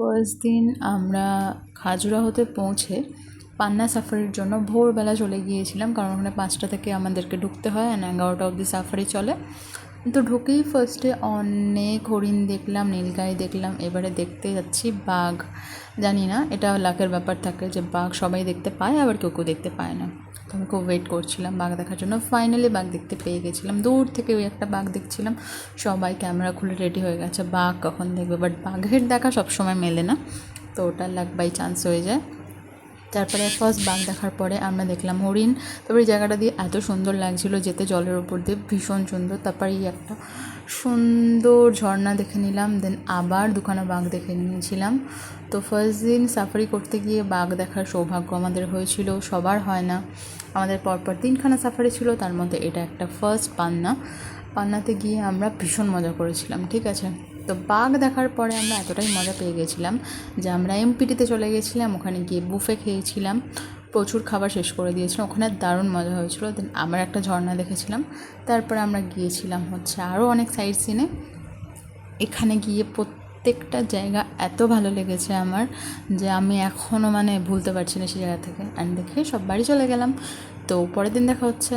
First দিন আমরা খাজুরাহোতে পৌঁছে পান্না সাফারির জন্য ভোরবেলা চলে গিয়েছিলাম, কারণ ওখানে 5টা থেকে আমাদেরকে ঢুকতে হয়, 11টা অবধি সাফারি চলে। তো ঢুকেই ফার্স্টে অনেক হরিণ দেখলাম, নীলগাই দেখলাম। এবারে দেখতে যাচ্ছি বাঘ। জানি না, এটা লাকের ব্যাপার থাকে যে বাঘ সবাই দেখতে পায়, আবার কেউ কেউ দেখতে পায় না। তো আমি খুব ওয়েট করছিলাম বাঘ দেখার জন্য। ফাইনালি বাঘ দেখতে পেয়ে গেছিলাম। দূর থেকে ওই একটা বাঘ দেখছিলাম, সবাই ক্যামেরা খুলে রেডি হয়ে গেছে বাঘ কখন দেখবে। বাট বাঘের দেখা সবসময় মেলে না, তো ওটা লাক বাই চান্স হয়ে যায়। তারপরে ফার্স্ট বাঘ দেখার পরে আমরা দেখলাম হরিণ। তারপরে এই জায়গাটা দিয়ে এত সুন্দর লাগছিলো যেতে, জলের ওপর দিয়ে ভীষণ সুন্দর। তারপরে এই একটা সুন্দর ঝর্ণা দেখে নিলাম, দেন আবার দুখানা বাঘ দেখে নিয়েছিলাম। তো ফার্স্ট দিন সাফারি করতে গিয়ে বাঘ দেখার সৌভাগ্য আমাদের হয়েছিল, সবার হয় না। আমাদের পরপর 3খানা সাফারি ছিল, তার মধ্যে এটা একটা ফার্স্ট পান্নাতে গিয়ে আমরা ভীষণ মজা করেছিলাম, ঠিক আছে। তো বাঘ দেখার পরে আমরা এতটাই মজা পেয়ে গেছিলাম যে আমরা এমপিটিতে চলে গেছিলাম, ওখানে গিয়ে বুফে খেয়েছিলাম, প্রচুর খাবার শেষ করে দিয়েছিলাম, ওখানে দারুণ মজা হয়েছিল। দেন আমরা একটা ঝর্ণা দেখেছিলাম। তারপরে আমরা গিয়েছিলাম আরও অনেক সাইট সিনে। এখানে গিয়ে প্রত্যেকটা জায়গা এত ভালো লেগেছে আমার যে আমি এখনও ভুলতে পারছি না সেই জায়গা থেকে। অ্যান্ড দেখে সব বাড়ি চলে গেলাম। তো পরের দিন দেখা হচ্ছে।